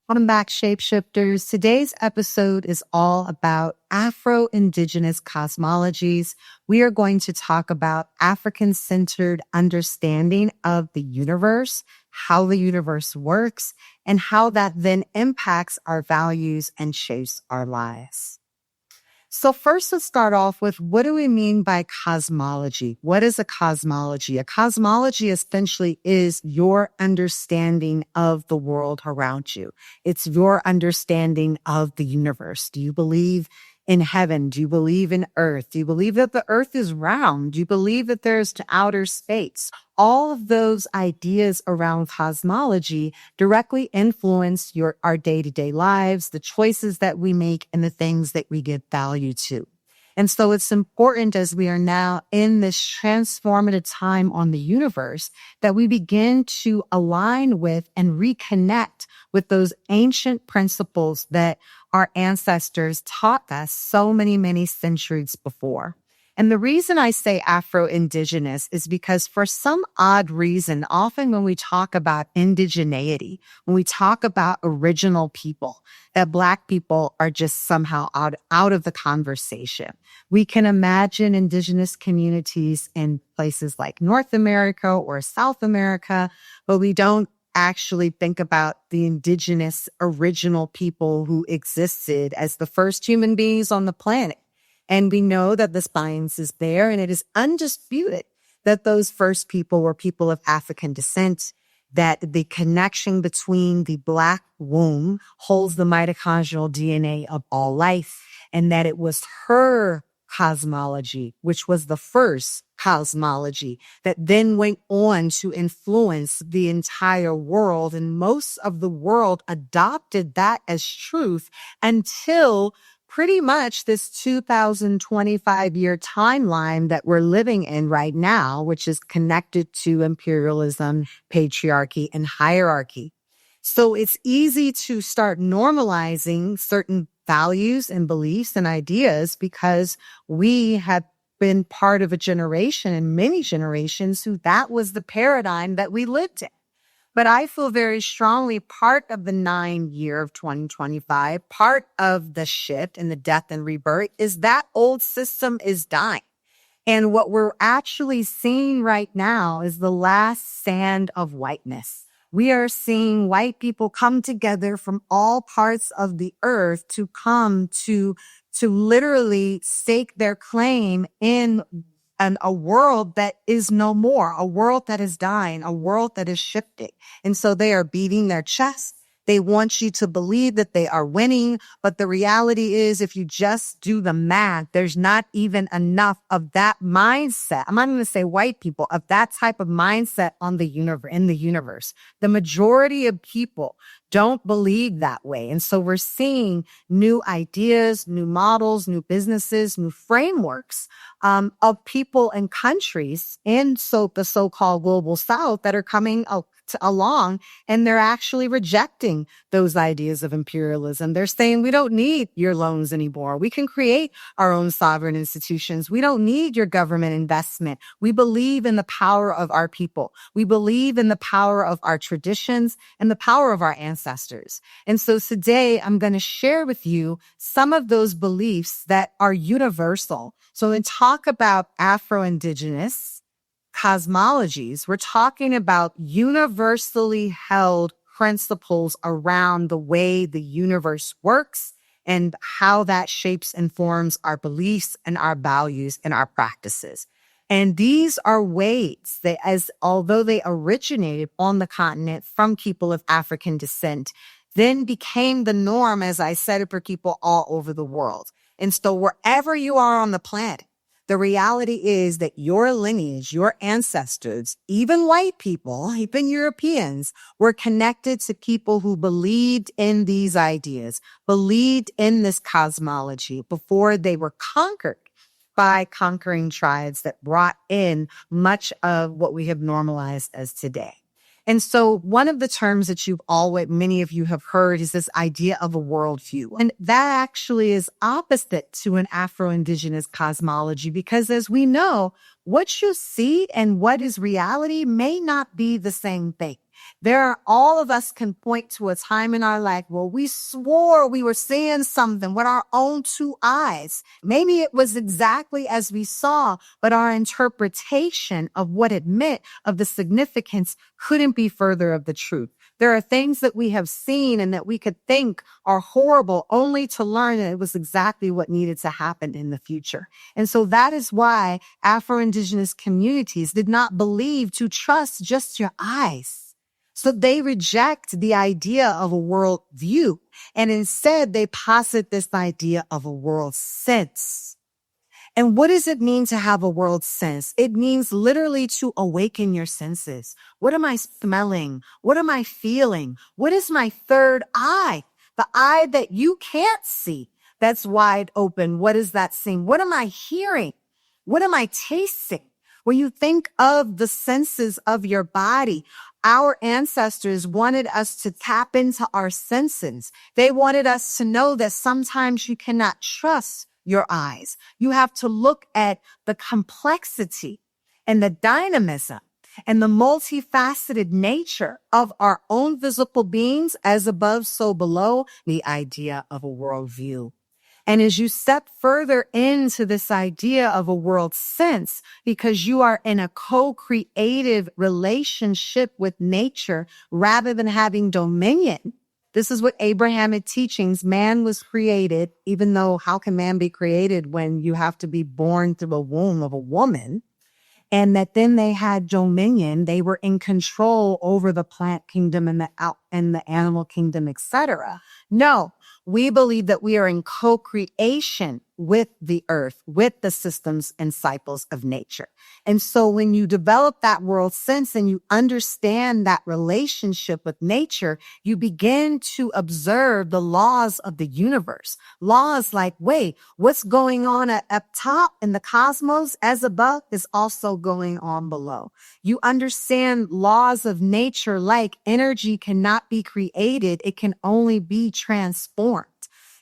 Welcome back, shapeshifters. Today's episode is all about Afro-Indigenous cosmologies. We are going to talk about African-centered understanding of the universe, how the universe works, and how that then impacts our values and shapes our lives. So first, let's start off with, what do we mean by cosmology? What is a cosmology? A cosmology essentially is your understanding of the world around you. It's your understanding of the universe. Do you believe in heaven? Do you believe in earth? Do you believe that the earth is round? Do you believe that there's outer space? All of those ideas around cosmology directly influence our day-to-day lives, the choices that we make, and the things that we give value to. And so it's important, as we are now in this transformative time on the universe, that we begin to align with and reconnect with those ancient principles that our ancestors taught us so many centuries before. And the reason I say Afro-Indigenous is because, for some odd reason, often when we talk about indigeneity, when we talk about original people, that Black people are just somehow out of the conversation. We can imagine Indigenous communities in places like North America or South America, but we don't actually think about the indigenous original people who existed as the first human beings on the planet. And we know that the science is there, and it is undisputed that those first people were people of African descent, that the connection between the Black womb holds the mitochondrial DNA of all life, and that it was her cosmology, which was the first cosmology, that then went on to influence the entire world. And most of the world adopted that as truth until pretty much this 2025-year timeline that we're living in right now, which is connected to imperialism, patriarchy, and hierarchy. So it's easy to start normalizing certain values and beliefs and ideas because we have been part of a generation and many generations who that was the paradigm that we lived in. But I feel very strongly part of the 9-year of 2025, part of the shift and the death and rebirth is that old system is dying. And what we're actually seeing right now is the last stand of whiteness. We are seeing white people come together from all parts of the earth to come to literally stake their claim in a world that is no more, a world that is dying, a world that is shifting. And so they are beating their chests. They want you to believe that they are winning. But the reality is, if you just do the math, there's not even enough of that mindset. I'm not going to say white people, of that type of mindset in the universe. The majority of people don't believe that way. And so we're seeing new ideas, new models, new businesses, new frameworks of people and countries in the so-called global South that are coming along, and they're actually rejecting those ideas of imperialism. They're saying, we don't need your loans anymore. We can create our own sovereign institutions. We don't need your government investment. We believe in the power of our people. We believe in the power of our traditions and the power of our ancestors. And so today I'm going to share with you some of those beliefs that are universal. So when we talk about Afro-Indigenous cosmologies, we're talking about universally held principles around the way the universe works and how that shapes and forms our beliefs and our values and our practices. And these are ways that, although they originated on the continent from people of African descent, then became the norm, as I said, for people all over the world. And so wherever you are on the planet, the reality is that your lineage, your ancestors, even white people, even Europeans, were connected to people who believed in these ideas, believed in this cosmology before they were conquered by conquering tribes that brought in much of what we have normalized as today. And so one of the terms that many of you have heard is this idea of a worldview. And that actually is opposite to an Afro-Indigenous cosmology, because as we know, what you see and what is reality may not be the same thing. All of us can point to a time in our life where we swore we were seeing something with our own two eyes. Maybe it was exactly as we saw, but our interpretation of what it meant, of the significance, couldn't be further of the truth. There are things that we have seen and that we could think are horrible, only to learn that it was exactly what needed to happen in the future. And so that is why Afro-Indigenous communities did not believe to trust just your eyes. So they reject the idea of a world view, and instead they posit this idea of a world sense. And what does it mean to have a world sense? It means literally to awaken your senses. What am I smelling? What am I feeling? What is my third eye? The eye that you can't see, that's wide open. What is that seeing? What am I hearing? What am I tasting? When you think of the senses of your body, our ancestors wanted us to tap into our senses. They wanted us to know that sometimes you cannot trust your eyes. You have to look at the complexity and the dynamism and the multifaceted nature of our own visible beings, as above, so below, the idea of a worldview. And as you step further into this idea of a world sense, because you are in a co-creative relationship with nature rather than having dominion. This is what Abrahamic teachings, man was created, even though how can man be created when you have to be born through a womb of a woman? And that then they had dominion. They were in control over the plant kingdom and the animal kingdom, etc. No, we believe that we are in co-creation with the earth, with the systems and cycles of nature. And so when you develop that world sense and you understand that relationship with nature, you begin to observe the laws of the universe. Laws like, wait, what's going on up top in the cosmos as above is also going on below. You understand laws of nature like energy cannot be created. It can only be transformed.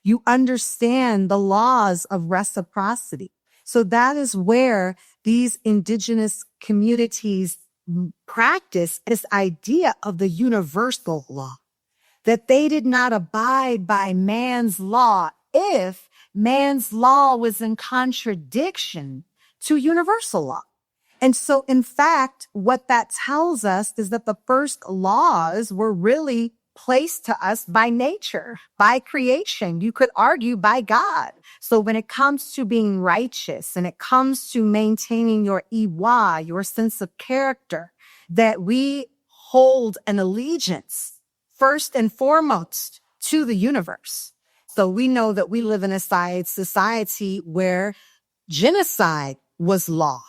You understand the laws of reciprocity. So that is where these indigenous communities practice this idea of the universal law, that they did not abide by man's law if man's law was in contradiction to universal law. And so, in fact, what that tells us is that the first laws were really placed to us by nature, by creation. You could argue by God. So when it comes to being righteous and it comes to maintaining your iwa, your sense of character, that we hold an allegiance first and foremost to the universe. So we know that we live in a society where genocide was law.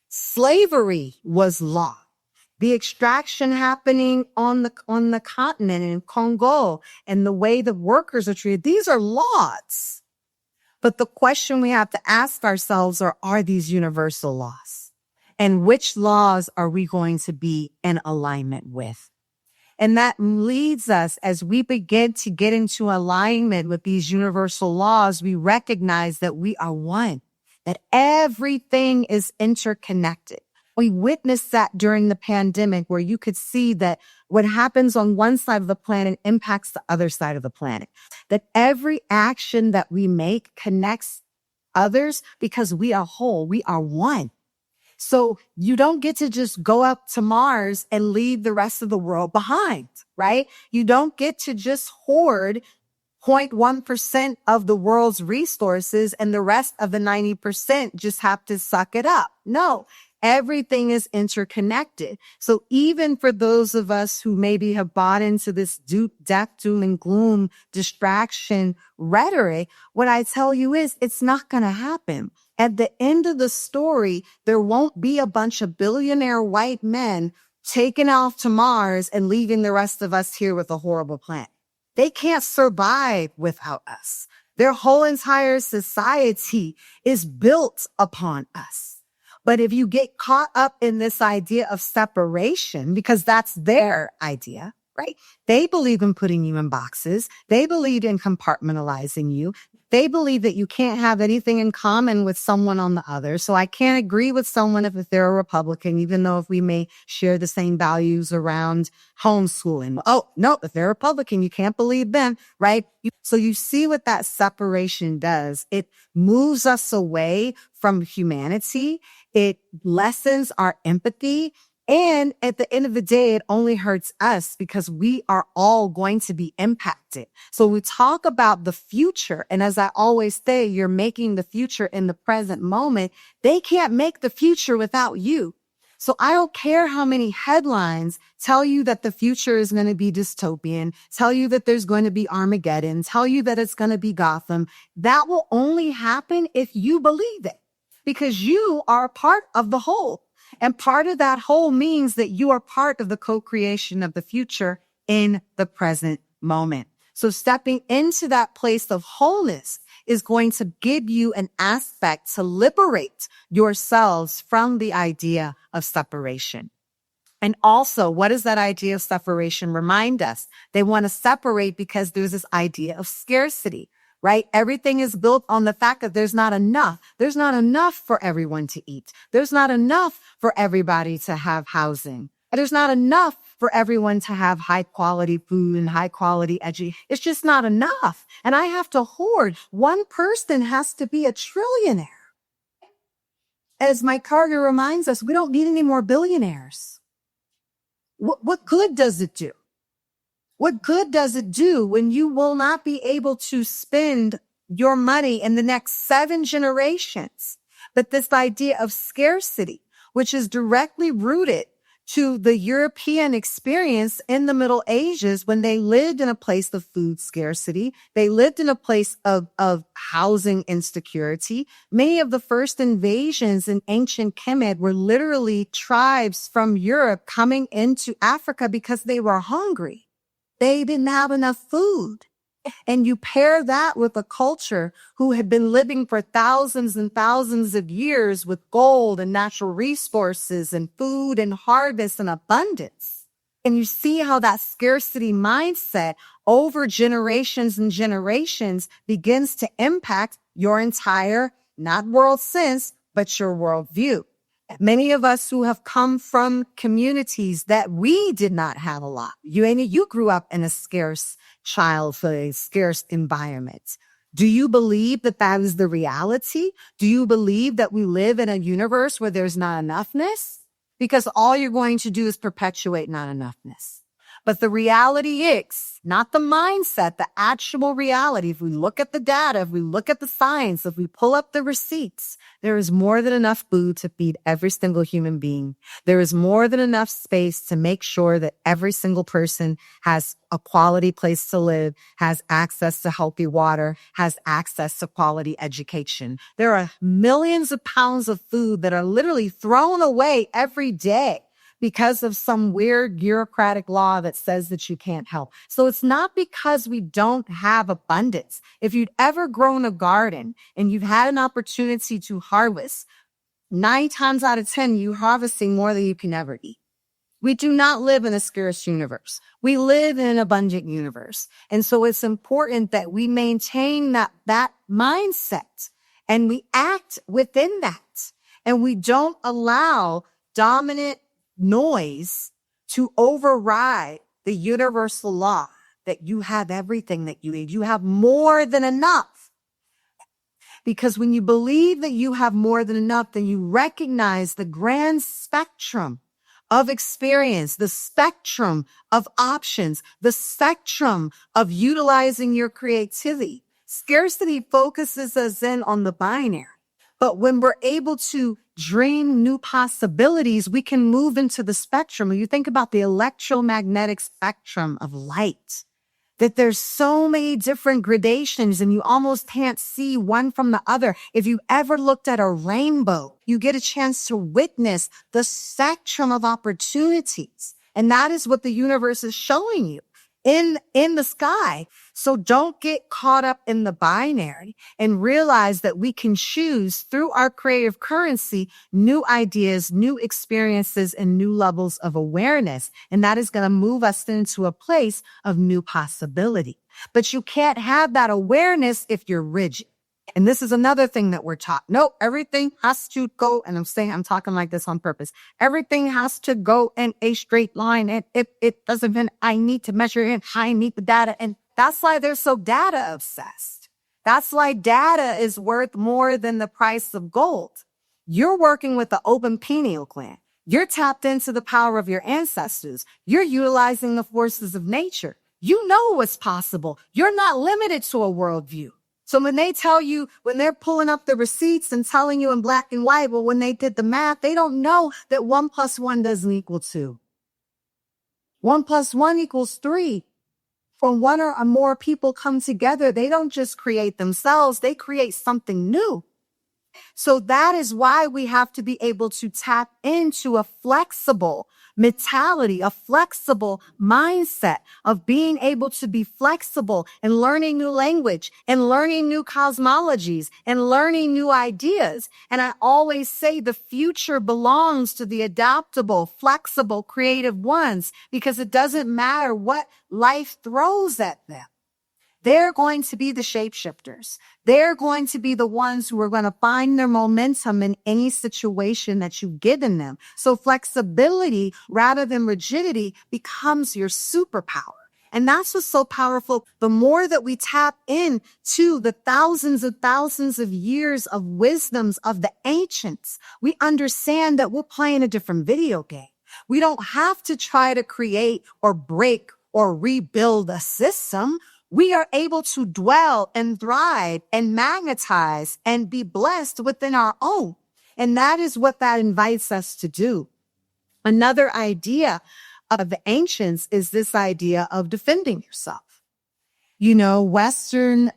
Slavery was law. The extraction happening on the continent in Congo and the way the workers are treated, these are laws. But the question we have to ask ourselves are these universal laws? And which laws are we going to be in alignment with? And that leads us, as we begin to get into alignment with these universal laws, we recognize that we are one, that everything is interconnected. We witnessed that during the pandemic, where you could see that what happens on one side of the planet impacts the other side of the planet, that every action that we make connects others because we are whole, we are one. So you don't get to just go up to Mars and leave the rest of the world behind, right? You don't get to just hoard 0.1% of the world's resources and the rest of the 90% just have to suck it up. No, everything is interconnected. So even for those of us who maybe have bought into this death, doom, and gloom distraction rhetoric, what I tell you is it's not going to happen. At the end of the story, there won't be a bunch of billionaire white men taking off to Mars and leaving the rest of us here with a horrible planet. They can't survive without us. Their whole entire society is built upon us. But if you get caught up in this idea of separation, because that's their idea, right? They believe in putting you in boxes. They believe in compartmentalizing you. They believe that you can't have anything in common with someone on the other. So I can't agree with someone if they're a Republican, even though if we may share the same values around homeschooling. Oh, no, if they're Republican, you can't believe them, right? So you see what that separation does. It moves us away from humanity. It lessens our empathy. And at the end of the day, it only hurts us because we are all going to be impacted. So we talk about the future. And as I always say, you're making the future in the present moment. They can't make the future without you. So I don't care how many headlines tell you that the future is going to be dystopian, tell you that there's going to be Armageddon, tell you that it's going to be Gotham. That will only happen if you believe it, because you are a part of the whole. And part of that whole means that you are part of the co-creation of the future in the present moment. So stepping into that place of wholeness is going to give you an aspect to liberate yourselves from the idea of separation. And also, what does that idea of separation remind us? They want to separate because there's this idea of scarcity, right? Everything is built on the fact that there's not enough. There's not enough for everyone to eat. There's not enough for everybody to have housing. There's not enough for everyone to have high quality food and high quality education. It's just not enough. And I have to hoard. One person has to be a trillionaire. As Mike Carter reminds us, we don't need any more billionaires. What good does it do? What good does it do when you will not be able to spend your money in the next 7 generations? But this idea of scarcity, which is directly rooted to the European experience in the Middle Ages when they lived in a place of food scarcity. They lived in a place of housing insecurity. Many of the first invasions in ancient Kemet were literally tribes from Europe coming into Africa because they were hungry. They didn't have enough food. And you pair that with a culture who had been living for thousands and thousands of years with gold and natural resources and food and harvest and abundance. And you see how that scarcity mindset over generations and generations begins to impact your entire, not world sense, but your worldview. Many of us who have come from communities that we did not have a lot. You grew up in a scarce childhood, a scarce environment. Do you believe that that is the reality? Do you believe that we live in a universe where there's not enoughness? Because all you're going to do is perpetuate not enoughness. But the reality is, not the mindset, the actual reality. If we look at the data, if we look at the science, if we pull up the receipts, there is more than enough food to feed every single human being. There is more than enough space to make sure that every single person has a quality place to live, has access to healthy water, has access to quality education. There are millions of pounds of food that are literally thrown away every day because of some weird bureaucratic law that says that you can't help. So it's not because we don't have abundance. If you'd ever grown a garden and you've had an opportunity to harvest, 9 times out of 10, you're harvesting more than you can ever eat. We do not live in a scarce universe. We live in an abundant universe. And so it's important that we maintain that mindset and we act within that. And we don't allow dominant noise to override the universal law that you have everything that you need. You have more than enough. Because when you believe that you have more than enough, then you recognize the grand spectrum of experience, the spectrum of options, the spectrum of utilizing your creativity. Scarcity focuses us in on the binary. But when we're able to dream new possibilities, we can move into the spectrum. When you think about the electromagnetic spectrum of light, that there's so many different gradations and you almost can't see one from the other. If you ever looked at a rainbow, you get a chance to witness the spectrum of opportunities. And that is what the universe is showing you in the sky. So don't get caught up in the binary and realize that we can choose through our creative currency, new ideas, new experiences, and new levels of awareness. And that is going to move us into a place of new possibility. But you can't have that awareness if you're rigid. And this is another thing that we're taught. No, everything has to go. And I'm talking like this on purpose. Everything has to go in a straight line. And if it doesn't, then I need to measure it. I need the data. And that's why they're so data obsessed. That's why data is worth more than the price of gold. You're working with the open pineal gland. You're tapped into the power of your ancestors. You're utilizing the forces of nature. You know what's possible. You're not limited to a worldview. So when they tell you, when they're pulling up the receipts and telling you in black and white, well, when they did the math, they don't know that 1 + 1 doesn't equal 2. 1 + 1 equals 3. When one or more people come together, they don't just create themselves, they create something new. So that is why we have to be able to tap into a flexible mentality, a flexible mindset of being able to be flexible and learning new language and learning new cosmologies and learning new ideas. And I always say the future belongs to the adaptable, flexible, creative ones, because it doesn't matter what life throws at them. They're going to be the shapeshifters. They're going to be the ones who are going to find their momentum in any situation that you've given them. So flexibility rather than rigidity becomes your superpower. And that's what's so powerful. The more that we tap into the thousands of years of wisdoms of the ancients, we understand that we're playing a different video game. We don't have to try to create or break or rebuild a system. We are able to dwell and thrive and magnetize and be blessed within our own. And that is what that invites us to do. Another idea of the ancients is this idea of defending yourself. You know, Western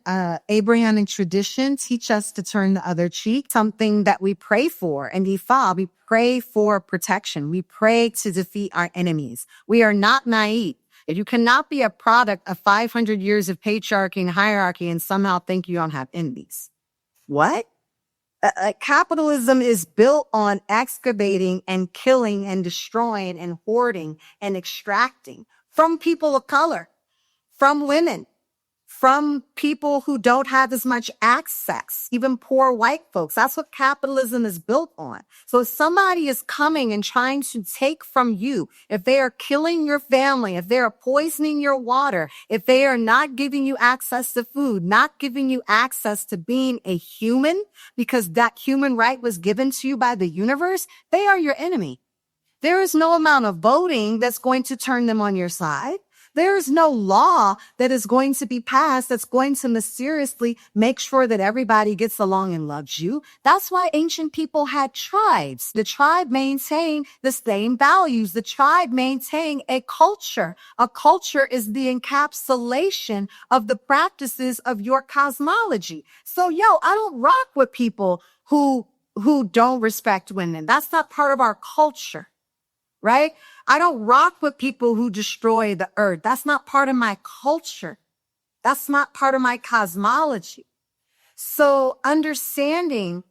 Abrahamic tradition teach us to turn the other cheek, something that we pray for. And Ifa, we pray for protection. We pray to defeat our enemies. We are not naive. You cannot be a product of 500 years of patriarchy and hierarchy and somehow think you don't have enemies. What? Capitalism is built on excavating and killing and destroying and hoarding and extracting from people of color, from women, from people who don't have as much access, even poor white folks. That's what capitalism is built on. So if somebody is coming and trying to take from you, if they are killing your family, if they are poisoning your water, if they are not giving you access to food, not giving you access to being a human, because that human right was given to you by the universe, they are your enemy. There is no amount of voting that's going to turn them on your side. There is no law that is going to be passed that's going to mysteriously make sure that everybody gets along and loves you. That's why ancient people had tribes. The tribe maintained the same values. The tribe maintained a culture. A culture is the encapsulation of the practices of your cosmology. So, I don't rock with people who don't respect women. That's not part of our culture. Right? I don't rock with people who destroy the earth. That's not part of my culture. That's not part of my cosmology. So understanding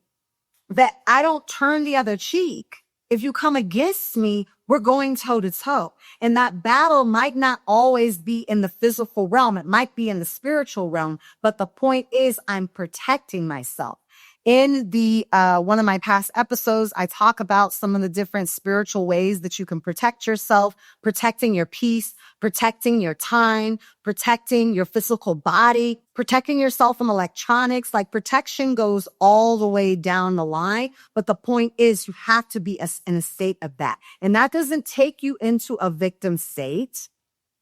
that I don't turn the other cheek. If you come against me, we're going toe to toe. And that battle might not always be in the physical realm. It might be in the spiritual realm. But the point is, I'm protecting myself. In the one of my past episodes, I talk about some of the different spiritual ways that you can protect yourself, protecting your peace, protecting your time, protecting your physical body, protecting yourself from electronics. Like protection goes all the way down the line. But the point is you have to be in a state of that. And that doesn't take you into a victim state.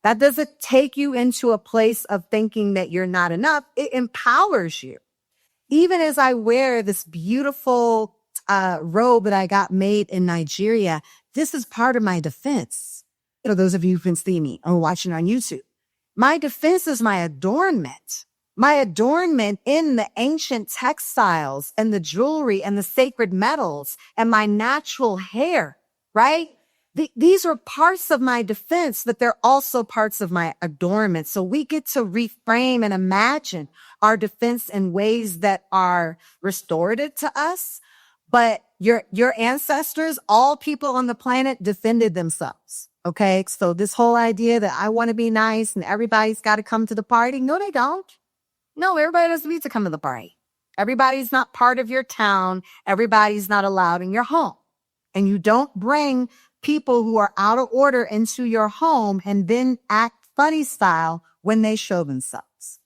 That doesn't take you into a place of thinking that you're not enough. It empowers you. Even as I wear this beautiful robe that I got made in Nigeria, this is part of my defense. Those of you who can see me or watching on YouTube, my defense is my adornment. My adornment in the ancient textiles and the jewelry and the sacred metals and my natural hair, right? These are parts of my defense, but they're also parts of my adornment. So we get to reframe and imagine our defense in ways that are restorative to us. But your ancestors, all people on the planet, defended themselves. Okay. So this whole idea that I want to be nice and everybody's got to come to the party. No, they don't. No, everybody doesn't need to come to the party. Everybody's not part of your town. Everybody's not allowed in your home. And you don't bring people who are out of order into your home and then act funny style when they show themselves.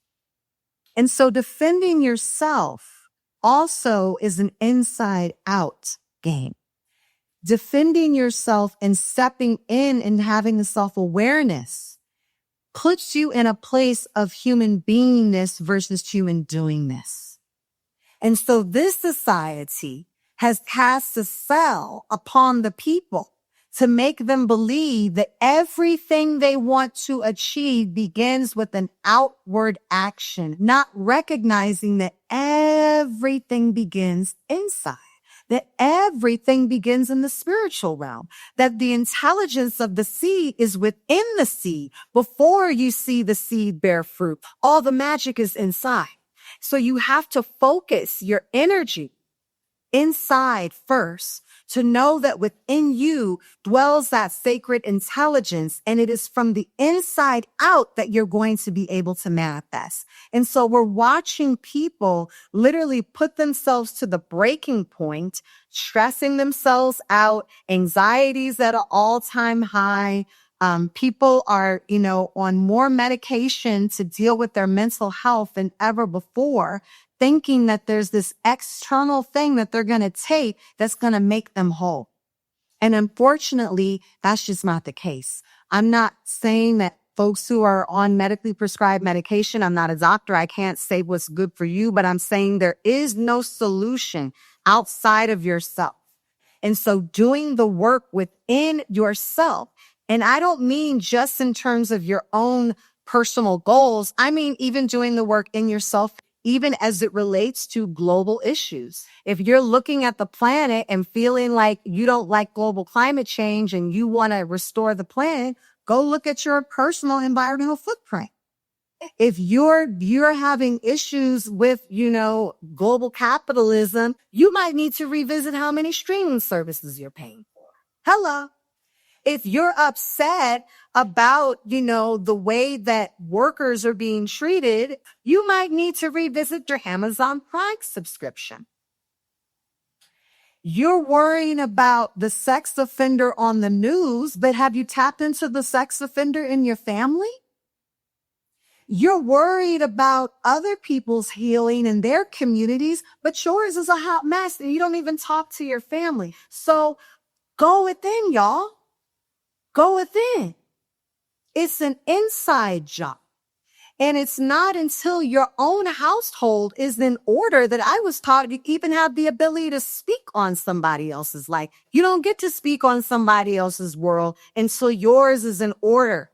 And so defending yourself also is an inside out game. Defending yourself and stepping in and having the self-awareness puts you in a place of human beingness versus human doingness. And so this society has cast a spell upon the people to make them believe that everything they want to achieve begins with an outward action, not recognizing that everything begins inside, that everything begins in the spiritual realm, that the intelligence of the seed is within the seed before you see the seed bear fruit. All the magic is inside. So you have to focus your energy inside first to know that within you dwells that sacred intelligence. And it is from the inside out that you're going to be able to manifest. And so we're watching people literally put themselves to the breaking point, stressing themselves out, anxieties at an all-time high. People are, on more medication to deal with their mental health than ever before, thinking that there's this external thing that they're going to take that's going to make them whole. And unfortunately, that's just not the case. I'm not saying that folks who are on medically prescribed medication, I'm not a doctor, I can't say what's good for you, but I'm saying there is no solution outside of yourself. And so doing the work within yourself, and I don't mean just in terms of your own personal goals, I mean even doing the work in yourself, even as it relates to global issues. If you're looking at the planet and feeling like you don't like global climate change and you want to restore the planet, go look at your personal environmental footprint. If you're having issues with, global capitalism, you might need to revisit how many streaming services you're paying for. Hello. If you're upset about, the way that workers are being treated, you might need to revisit your Amazon Prime subscription. You're worrying about the sex offender on the news, but have you tapped into the sex offender in your family? You're worried about other people's healing in their communities, but yours is a hot mess and you don't even talk to your family. So go within, y'all. Go within. It's an inside job. And it's not until your own household is in order that I was taught you even have the ability to speak on somebody else's life. You don't get to speak on somebody else's world until yours is in order.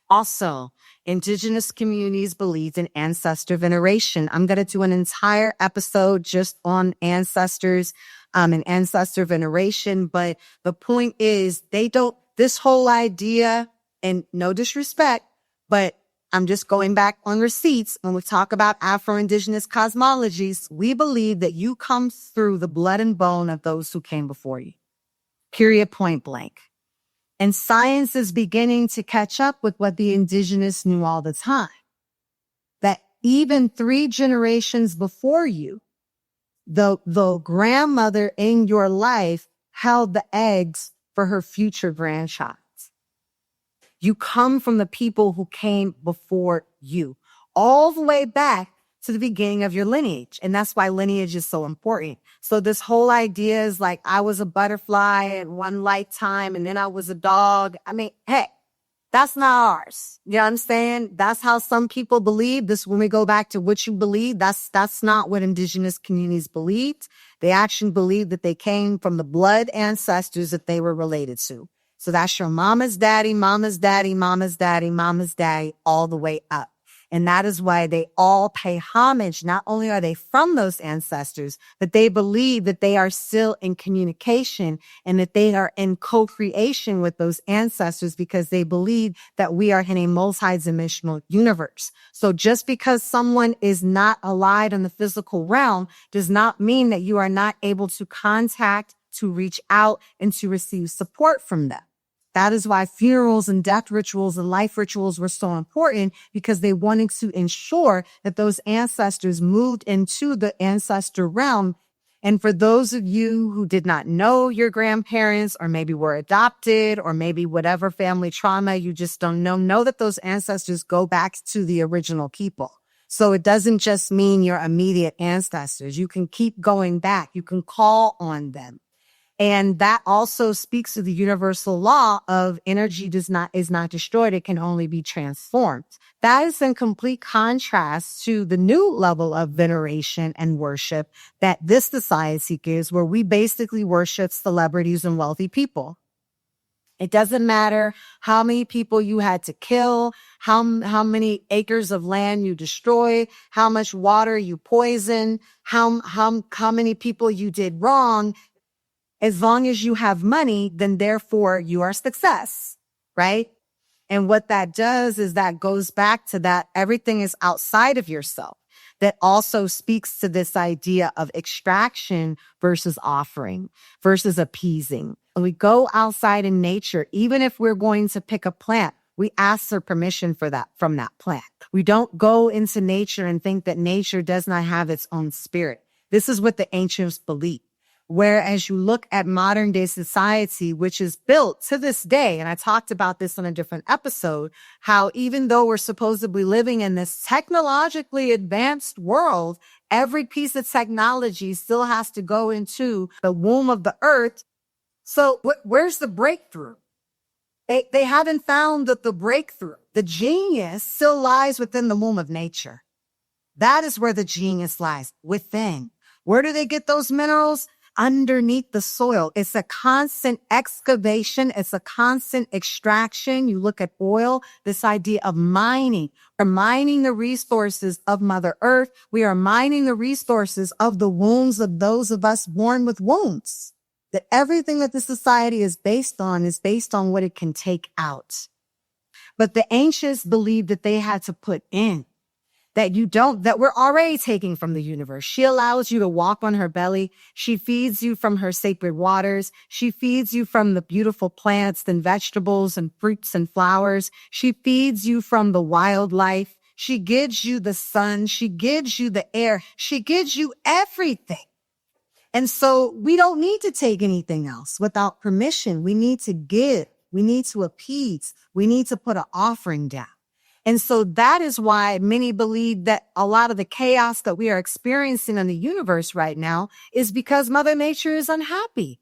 Also, Indigenous communities believe in ancestor veneration. I'm going to do an entire episode just on ancestors and ancestor veneration. But the point is, this whole idea, and no disrespect, but I'm just going back on receipts. When we talk about Afro-Indigenous cosmologies, we believe that you come through the blood and bone of those who came before you. Period, point blank. And science is beginning to catch up with what the Indigenous knew all the time. That even 3 generations before you, the grandmother in your life held the eggs for her future grandchild. You come from the people who came before you, all the way back to the beginning of your lineage. And that's why lineage is so important. So this whole idea is like, I was a butterfly at one lifetime and then I was a dog. I mean, hey, that's not ours. You know what I'm saying? That's how some people believe this. When we go back to what you believe, that's not what Indigenous communities believed. They actually believed that they came from the blood ancestors that they were related to. So that's your mama's daddy, mama's daddy, mama's daddy, mama's daddy, all the way up. And that is why they all pay homage. Not only are they from those ancestors, but they believe that they are still in communication and that they are in co-creation with those ancestors because they believe that we are in a multi-dimensional universe. So just because someone is not alive in the physical realm does not mean that you are not able to contact, to reach out, and to receive support from them. That is why funerals and death rituals and life rituals were so important, because they wanted to ensure that those ancestors moved into the ancestor realm. And for those of you who did not know your grandparents, or maybe were adopted, or maybe whatever family trauma you just don't know that those ancestors go back to the original people. So it doesn't just mean your immediate ancestors. You can keep going back. You can call on them. And that also speaks to the universal law of energy is not destroyed. It can only be transformed. That is in complete contrast to the new level of veneration and worship that this society gives, where we basically worship celebrities and wealthy people. It doesn't matter how many people you had to kill, how many acres of land you destroyed, how much water you poisoned, how many people you did wrong. As long as you have money, then therefore you are success, right? And what that does is that goes back to that everything is outside of yourself. That also speaks to this idea of extraction versus offering versus appeasing. When we go outside in nature, even if we're going to pick a plant, we ask for permission for that from that plant. We don't go into nature and think that nature does not have its own spirit. This is what the ancients believed. Whereas you look at modern day society, which is built to this day, and I talked about this on a different episode, how even though we're supposedly living in this technologically advanced world, every piece of technology still has to go into the womb of the earth. So where's the breakthrough? They haven't found that the breakthrough. The genius still lies within the womb of nature. That is where the genius lies, within. Where do they get those minerals? Underneath the soil. It's a constant excavation. It's a constant extraction. You look at oil, this idea of mining. We're mining the resources of Mother Earth. We are mining the resources of the wombs of those of us born with wombs. That everything that the society is based on what it can take out. But the ancients believed that they had to put in. That we're already taking from the universe. She allows you to walk on her belly. She feeds you from her sacred waters. She feeds you from the beautiful plants and vegetables and fruits and flowers. She feeds you from the wildlife. She gives you the sun. She gives you the air. She gives you everything. And so we don't need to take anything else without permission. We need to give. We need to appease. We need to put an offering down. And so that is why many believe that a lot of the chaos that we are experiencing in the universe right now is because Mother Nature is unhappy.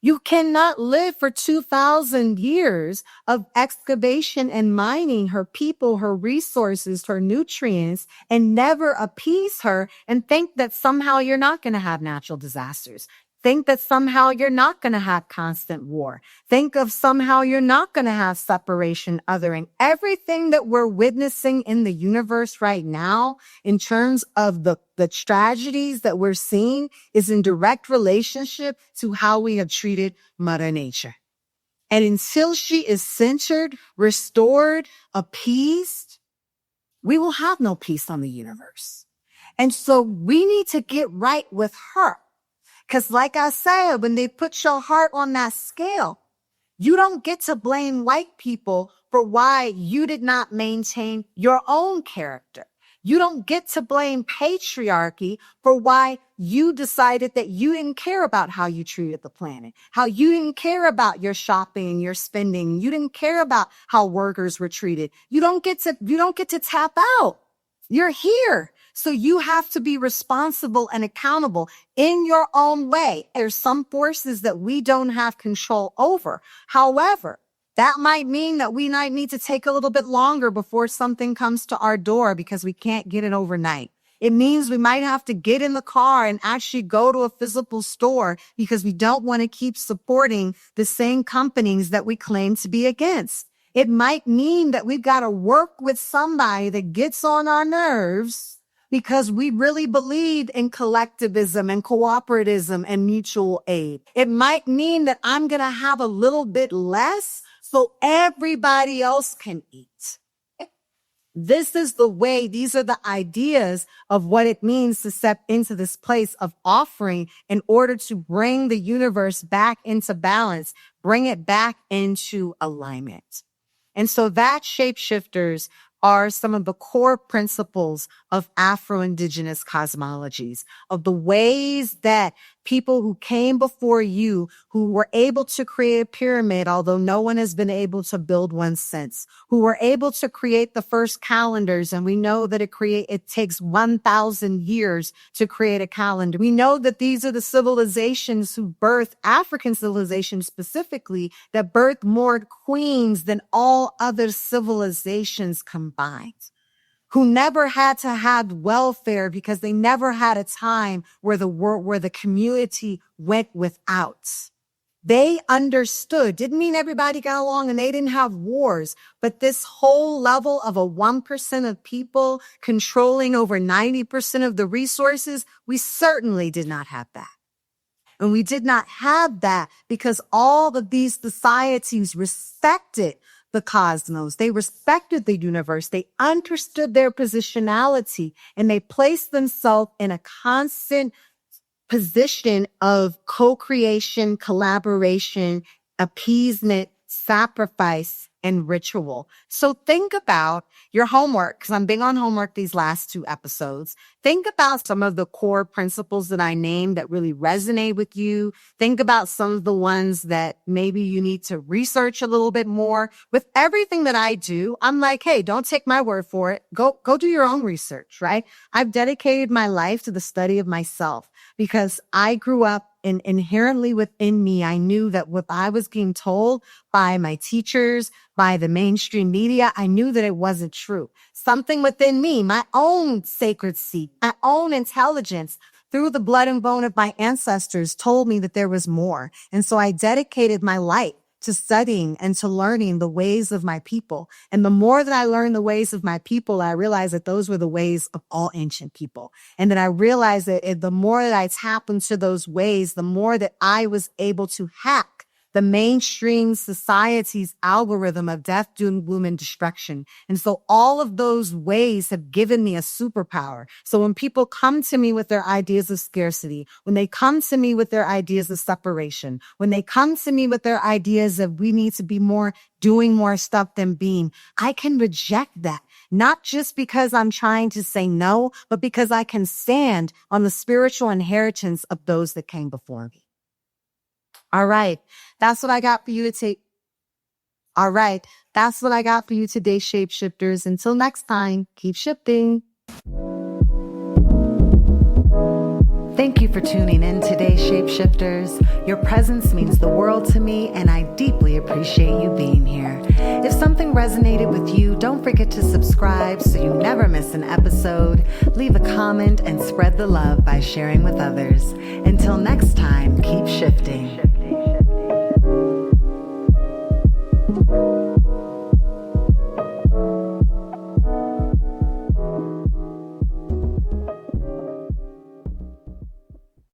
You cannot live for 2,000 years of excavation and mining her people, her resources, her nutrients, and never appease her and think that somehow you're not going to have natural disasters. Think that somehow you're not going to have constant war. Think of somehow you're not going to have separation, othering. Everything that we're witnessing in the universe right now, in terms of the tragedies that we're seeing, is in direct relationship to how we have treated Mother Nature. And until she is centered, restored, appeased, we will have no peace on the universe. And so we need to get right with her. Because like I said, when they put your heart on that scale, you don't get to blame white people for why you did not maintain your own character. You don't get to blame patriarchy for why you decided that you didn't care about how you treated the planet, how you didn't care about your shopping and your spending. You didn't care about how workers were treated. You don't get to tap out. You're here. So you have to be responsible and accountable in your own way. There's some forces that we don't have control over. However, that might mean that we might need to take a little bit longer before something comes to our door because we can't get it overnight. It means we might have to get in the car and actually go to a physical store because we don't want to keep supporting the same companies that we claim to be against. It might mean that we've got to work with somebody that gets on our nerves because we really believe in collectivism and cooperativism and mutual aid. It might mean that I'm going to have a little bit less so everybody else can eat. This is the way, these are the ideas of what it means to step into this place of offering in order to bring the universe back into balance, bring it back into alignment. And so that shapeshifters are some of the core principles of Afro-Indigenous cosmologies, of the ways that people who came before you, who were able to create a pyramid, although no one has been able to build one since, who were able to create the first calendars. And we know that it takes 1,000 years to create a calendar. We know that these are the civilizations who birthed African civilizations specifically that birthed more queens than all other civilizations combined, who never had to have welfare because they never had a time where the community went without. They understood, didn't mean everybody got along and they didn't have wars, but this whole level of a 1% of people controlling over 90% of the resources, we certainly did not have that. And we did not have that because all of these societies respected the cosmos. They respected the universe. They understood their positionality and they placed themselves in a constant position of co-creation, collaboration, appeasement, sacrifice, and ritual. So think about your homework, because I'm big on homework these last 2 episodes. Think about some of the core principles that I named that really resonate with you. Think about some of the ones that maybe you need to research a little bit more. With everything that I do, I'm like, hey, don't take my word for it. Go do your own research, right? I've dedicated my life to the study of myself because I grew up and inherently within me, I knew that what I was being told by my teachers, by the mainstream media, I knew that it wasn't true. Something within me, my own sacred seed, my own intelligence, through the blood and bone of my ancestors, told me that there was more. And so I dedicated my life to studying and to learning the ways of my people. And the more that I learned the ways of my people, I realized that those were the ways of all ancient people. And then I realized that the more that I tap into those ways, the more that I was able to hack the mainstream society's algorithm of death, doom, gloom, and destruction. And so all of those ways have given me a superpower. So when people come to me with their ideas of scarcity, when they come to me with their ideas of separation, when they come to me with their ideas of we need to be more doing more stuff than being, I can reject that. Not just because I'm trying to say no, but because I can stand on the spiritual inheritance of those that came before me. All right. That's what I got for you to take. All right. That's what I got for you today, shapeshifters. Until next time, keep shifting. Thank you for tuning in today, shapeshifters. Your presence means the world to me, and I deeply appreciate you being here. If something resonated with you, don't forget to subscribe so you never miss an episode. Leave a comment and spread the love by sharing with others. Until next time, keep shifting.